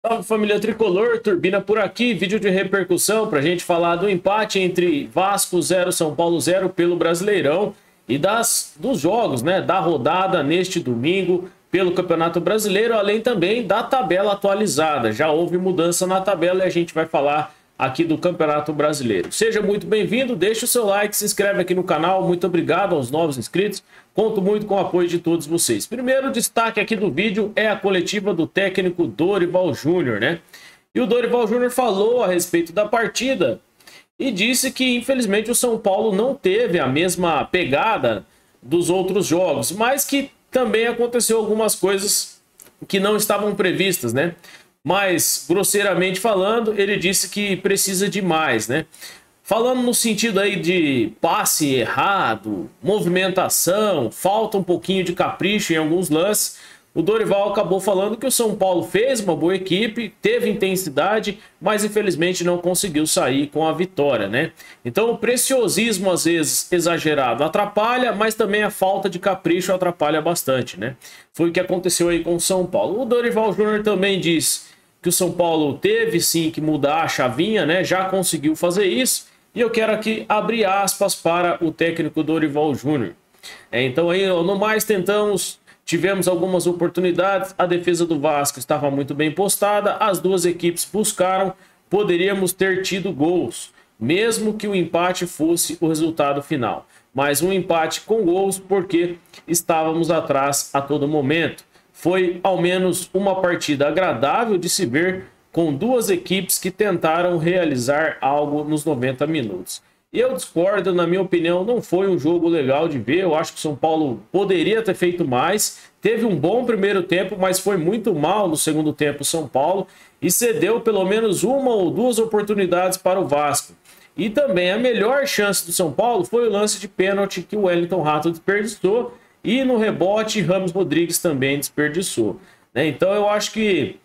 Salve família Tricolor, Turbina por aqui, vídeo de repercussão para a gente falar do empate entre Vasco 0, São Paulo 0 pelo Brasileirão e dos jogos, né, da rodada neste domingo pelo Campeonato Brasileiro, além também da tabela atualizada. Já houve mudança na tabela e a gente vai falar aqui do Campeonato Brasileiro. Seja muito bem-vindo, deixa o seu like, se inscreve aqui no canal, muito obrigado aos novos inscritos, conto muito com o apoio de todos vocês. Primeiro destaque aqui do vídeo é a coletiva do técnico Dorival Júnior, né? E o Dorival Júnior falou a respeito da partida e disse que infelizmente o São Paulo não teve a mesma pegada dos outros jogos, mas que também aconteceu algumas coisas que não estavam previstas, né? Mas, grosseiramente falando, ele disse que precisa de mais, né? Falando no sentido aí de passe errado, movimentação, falta um pouquinho de capricho em alguns lances, o Dorival acabou falando que o São Paulo fez uma boa equipe, teve intensidade, mas infelizmente não conseguiu sair com a vitória, né? Então o preciosismo às vezes exagerado atrapalha, mas também a falta de capricho atrapalha bastante, né? Foi o que aconteceu aí com o São Paulo. O Dorival Júnior também diz que o São Paulo teve sim que mudar a chavinha, né? Já conseguiu fazer isso. E eu quero aqui abrir aspas para o técnico Dorival Júnior. Então aí, no mais, tivemos algumas oportunidades, a defesa do Vasco estava muito bem postada, as duas equipes buscaram, poderíamos ter tido gols, mesmo que o empate fosse o resultado final. Mas um empate com gols porque estávamos atrás a todo momento. Foi ao menos uma partida agradável de se ver, com duas equipes que tentaram realizar algo nos 90 minutos. Eu discordo, na minha opinião, não foi um jogo legal de ver. Eu acho que o São Paulo poderia ter feito mais. Teve um bom primeiro tempo, mas foi muito mal no segundo tempo o São Paulo e cedeu pelo menos uma ou duas oportunidades para o Vasco. E também a melhor chance do São Paulo foi o lance de pênalti que o Wellington Rato desperdiçou e no rebote Ramos Rodrigues também desperdiçou, né? Então eu acho que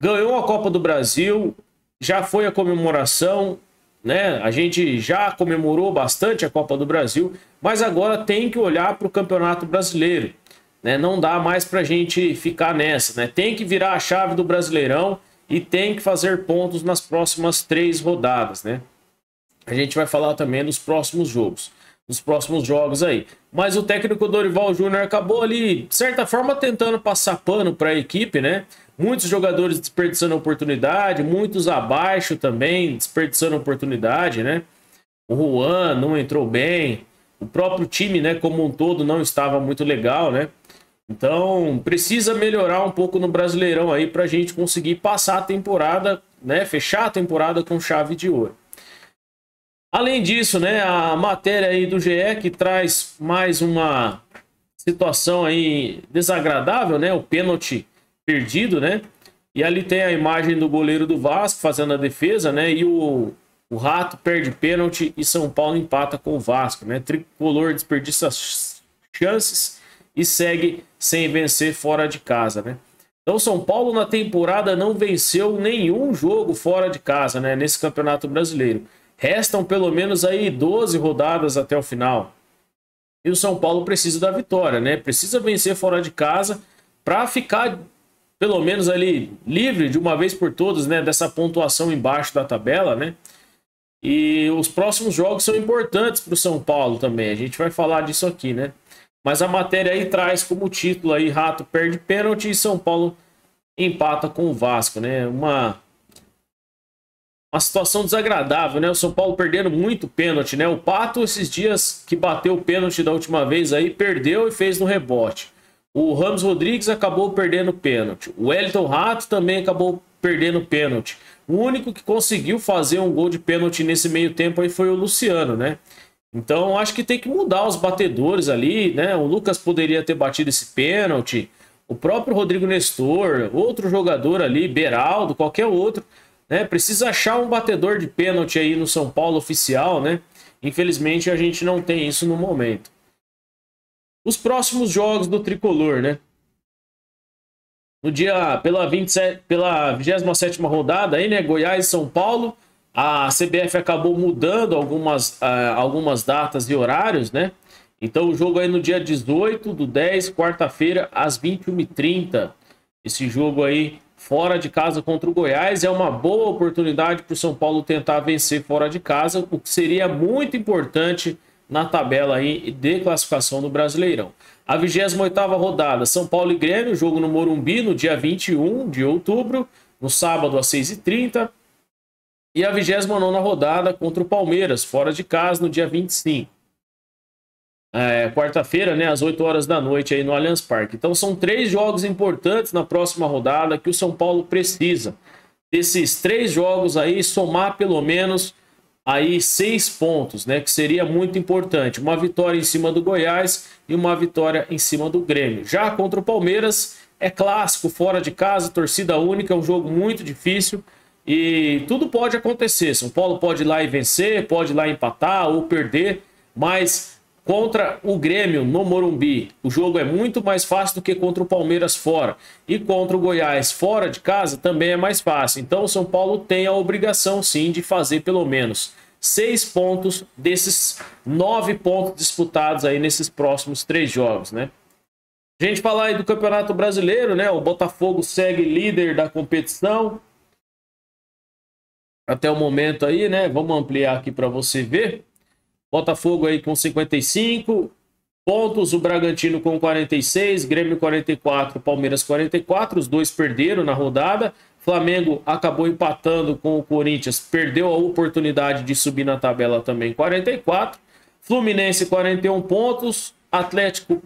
ganhou a Copa do Brasil, já foi a comemoração, né? A gente já comemorou bastante a Copa do Brasil, mas agora tem que olhar para o Campeonato Brasileiro, né? Não dá mais para a gente ficar nessa, né? Tem que virar a chave do Brasileirão e tem que fazer pontos nas próximas 3 rodadas, né? A gente vai falar também nos próximos jogos aí. Mas o técnico Dorival Júnior acabou ali, de certa forma, tentando passar pano para a equipe, né? Muitos jogadores desperdiçando oportunidade, muitos abaixo também desperdiçando oportunidade, né? O Juan não entrou bem, o próprio time, né, como um todo não estava muito legal, né? Então precisa melhorar um pouco no Brasileirão aí para a gente conseguir passar a temporada, né? Fechar a temporada com chave de ouro. Além disso, né, a matéria aí do GE que traz mais uma situação aí desagradável, né? O pênalti perdido, né? E ali tem a imagem do goleiro do Vasco fazendo a defesa, né? E o Rato perde pênalti e São Paulo empata com o Vasco, né? Tricolor desperdiça chances e segue sem vencer fora de casa, né? Então São Paulo na temporada não venceu nenhum jogo fora de casa, né? Nesse Campeonato Brasileiro. Restam pelo menos aí 12 rodadas até o final. E o São Paulo precisa da vitória, né? Precisa vencer fora de casa para ficar pelo menos ali livre de uma vez por todas, né, dessa pontuação embaixo da tabela, né? E os próximos jogos são importantes para o São Paulo também. A gente vai falar disso aqui, né? Mas a matéria aí traz como título aí Rato perde pênalti e São Paulo empata com o Vasco, né? Uma situação desagradável, né? O São Paulo perdendo muito pênalti, né? O Pato esses dias que bateu o pênalti da última vez aí perdeu e fez no rebote. O Ramos Rodrigues acabou perdendo pênalti. O Wellington Rato também acabou perdendo pênalti. O único que conseguiu fazer um gol de pênalti nesse meio tempo aí foi o Luciano, né? Então acho que tem que mudar os batedores ali, né? O Lucas poderia ter batido esse pênalti. O próprio Rodrigo Nestor, outro jogador ali, Beraldo, qualquer outro, né? Precisa achar um batedor de pênalti aí no São Paulo oficial, né? Infelizmente a gente não tem isso no momento. Os próximos jogos do Tricolor, né? No dia, pela 27ª rodada, aí, né? Goiás e São Paulo. A CBF acabou mudando algumas datas e horários, né? Então o jogo aí no dia 18/10, quarta-feira, às 21h30. Esse jogo aí fora de casa contra o Goiás. É uma boa oportunidade para o São Paulo tentar vencer fora de casa, o que seria muito importante na tabela aí de classificação do Brasileirão. A 28ª rodada, São Paulo e Grêmio, jogo no Morumbi no dia 21 de outubro, no sábado às 6h30. E a 29ª rodada contra o Palmeiras, fora de casa, no dia 25. Quarta-feira, né, às 8 horas da noite aí no Allianz Parque. Então são 3 jogos importantes na próxima rodada que o São Paulo precisa. Desses 3 jogos aí, somar pelo menos aí 6 pontos, né, que seria muito importante. Uma vitória em cima do Goiás e uma vitória em cima do Grêmio. Já contra o Palmeiras, é clássico, fora de casa, torcida única, é um jogo muito difícil. E tudo pode acontecer. São Paulo pode ir lá e vencer, pode ir lá empatar ou perder, mas contra o Grêmio no Morumbi, o jogo é muito mais fácil do que contra o Palmeiras fora. E contra o Goiás fora de casa também é mais fácil. Então o São Paulo tem a obrigação sim de fazer pelo menos 6 pontos desses 9 pontos disputados aí nesses próximos 3 jogos, né? A gente falar aí do Campeonato Brasileiro, né? O Botafogo segue líder da competição até o momento aí, né? Vamos ampliar aqui para você ver. Botafogo aí com 55 pontos, o Bragantino com 46, Grêmio 44, Palmeiras 44, os dois perderam na rodada. Flamengo acabou empatando com o Corinthians, perdeu a oportunidade de subir na tabela também, 44. Fluminense 41 pontos, Atlético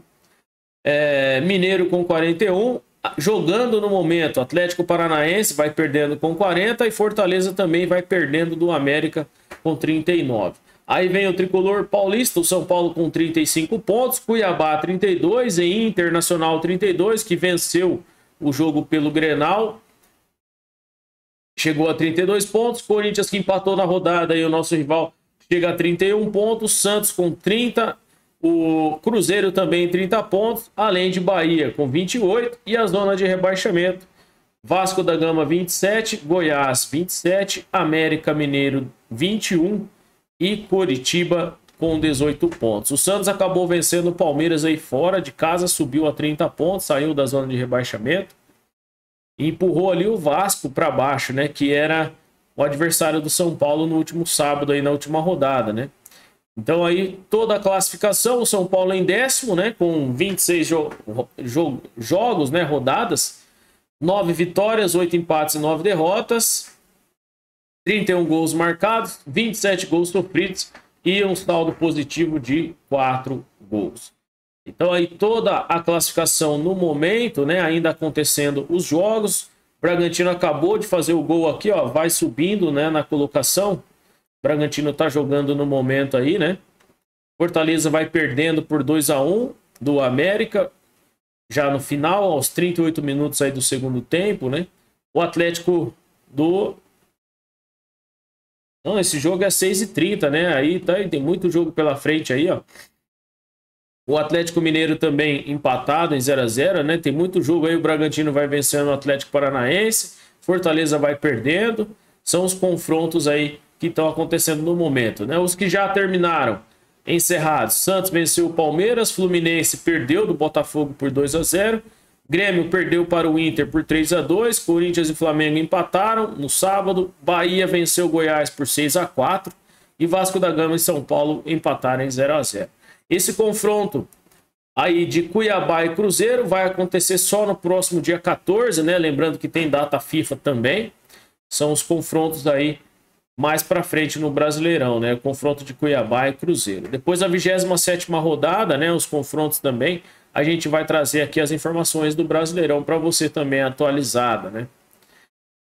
Mineiro com 41. Jogando no momento, Atlético Paranaense vai perdendo com 40 e Fortaleza também vai perdendo do América com 39. Aí vem o tricolor paulista, o São Paulo com 35 pontos, Cuiabá 32 e Internacional 32, que venceu o jogo pelo Grenal, chegou a 32 pontos. Corinthians, que empatou na rodada, e o nosso rival chega a 31 pontos, Santos com 30, o Cruzeiro também 30 pontos, além de Bahia com 28 e a zona de rebaixamento, Vasco da Gama 27, Goiás 27, América Mineiro 21 e Coritiba com 18 pontos. O Santos acabou vencendo o Palmeiras aí fora de casa, subiu a 30 pontos, saiu da zona de rebaixamento e empurrou ali o Vasco para baixo, né, que era o adversário do São Paulo no último sábado aí na última rodada, né? Então aí toda a classificação, o São Paulo em 10º, né, com 26 jogos, né, rodadas, 9 vitórias, 8 empates e 9 derrotas, 31 gols marcados, 27 gols sofridos e um saldo positivo de 4 gols. Então aí toda a classificação no momento, né, ainda acontecendo os jogos. Bragantino acabou de fazer o gol aqui, ó, vai subindo, né, na colocação. Bragantino tá jogando no momento aí, né? Fortaleza vai perdendo por 2-1 do América, já no final, aos 38 minutos aí do segundo tempo, né? O Atlético do... Não, esse jogo é 6h30, né? Aí tá, tem muito jogo pela frente aí, ó. O Atlético Mineiro também empatado em 0-0, né? Tem muito jogo aí, o Bragantino vai vencendo o Atlético Paranaense, Fortaleza vai perdendo. São os confrontos aí que estão acontecendo no momento, né? Os que já terminaram, encerrados. Santos venceu o Palmeiras, Fluminense perdeu do Botafogo por 2-0, Grêmio perdeu para o Inter por 3-2, Corinthians e Flamengo empataram no sábado, Bahia venceu o Goiás por 6-4 e Vasco da Gama e São Paulo empataram em 0-0. Esse confronto aí de Cuiabá e Cruzeiro vai acontecer só no próximo dia 14, né? Lembrando que tem data FIFA também. São os confrontos aí mais para frente no Brasileirão, né? O confronto de Cuiabá e Cruzeiro. Depois da 27ª rodada, né? Os confrontos também. A gente vai trazer aqui as informações do Brasileirão para você também atualizada, né?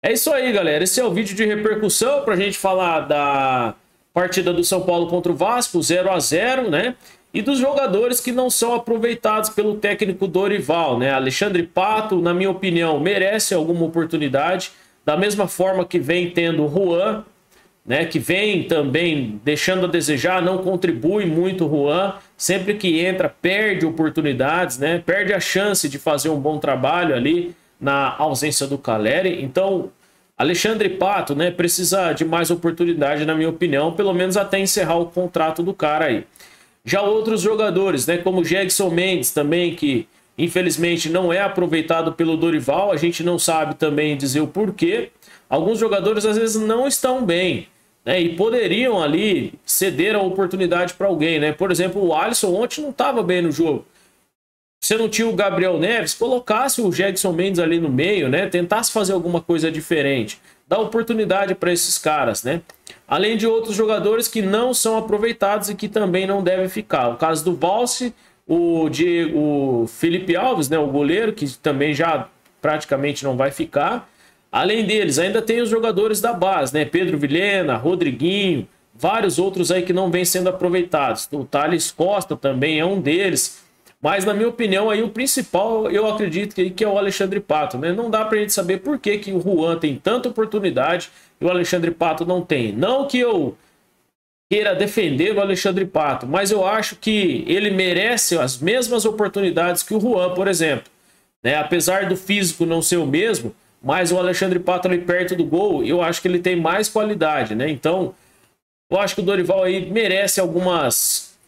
É isso aí, galera. Esse é o vídeo de repercussão para a gente falar da partida do São Paulo contra o Vasco, 0-0, né? E dos jogadores que não são aproveitados pelo técnico Dorival, né? Alexandre Pato, na minha opinião, merece alguma oportunidade, da mesma forma que vem tendo o Juan, né, que vem também deixando a desejar, não contribui muito o Juan, sempre que entra perde oportunidades, né, perde a chance de fazer um bom trabalho ali na ausência do Caleri. Então, Alexandre Pato, né, precisa de mais oportunidade, na minha opinião, pelo menos até encerrar o contrato do cara aí. Já outros jogadores, né, como Jegson Mendes também, que infelizmente não é aproveitado pelo Dorival, a gente não sabe também dizer o porquê. Alguns jogadores às vezes não estão bem, né, e poderiam ali ceder a oportunidade para alguém, né? Por exemplo, o Alisson ontem não estava bem no jogo. Você não tinha o Gabriel Neves, colocasse o Gedson Mendes ali no meio, né? Tentasse fazer alguma coisa diferente. Dá oportunidade para esses caras, né? Além de outros jogadores que não são aproveitados e que também não devem ficar. O caso do Valse, o Felipe Alves, né? O goleiro, que também já praticamente não vai ficar. Além deles, ainda tem os jogadores da base, né? Pedro Vilhena, Rodriguinho, vários outros aí que não vêm sendo aproveitados. O Thales Costa também é um deles. Mas, na minha opinião, aí o principal, eu acredito que é o Alexandre Pato, né? Não dá pra gente saber por que o Juan tem tanta oportunidade e o Alexandre Pato não tem. Não que eu queira defender o Alexandre Pato, mas eu acho que ele merece as mesmas oportunidades que o Juan, por exemplo, né? Apesar do físico não ser o mesmo, mas o Alexandre Pato ali perto do gol, eu acho que ele tem mais qualidade, né? Então, eu acho que o Dorival aí merece algumas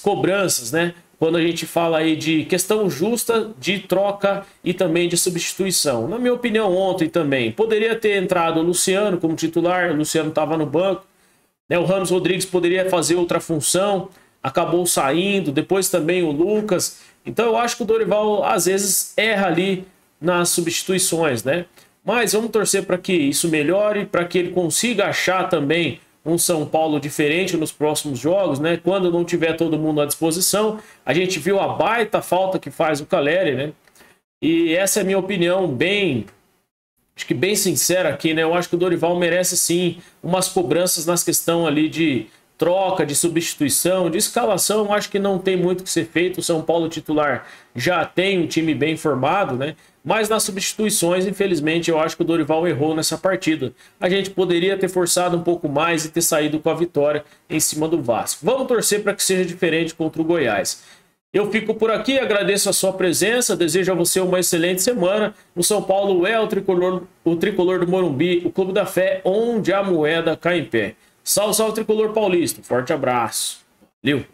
cobranças, né? Quando a gente fala aí de questão justa de troca e também de substituição. Na minha opinião, ontem também poderia ter entrado o Luciano como titular, o Luciano estava no banco, né? O Ramos Rodrigues poderia fazer outra função, acabou saindo, depois também o Lucas. Então eu acho que o Dorival às vezes erra ali nas substituições, né? Mas vamos torcer para que isso melhore, para que ele consiga achar também um São Paulo diferente nos próximos jogos, né? Quando não tiver todo mundo à disposição. A gente viu a baita falta que faz o Caleri, né? E essa é a minha opinião acho que bem sincera aqui, né? Eu acho que o Dorival merece sim umas cobranças nas questões ali de troca, de substituição, de escalação. Eu acho que não tem muito que ser feito. O São Paulo titular já tem um time bem formado, né? Mas nas substituições, infelizmente, eu acho que o Dorival errou nessa partida. A gente poderia ter forçado um pouco mais e ter saído com a vitória em cima do Vasco. Vamos torcer para que seja diferente contra o Goiás. Eu fico por aqui, agradeço a sua presença, desejo a você uma excelente semana. No São Paulo é o tricolor do Morumbi, o Clube da Fé, onde a moeda cai em pé. Salve, salve, tricolor paulista. Forte abraço. Valeu.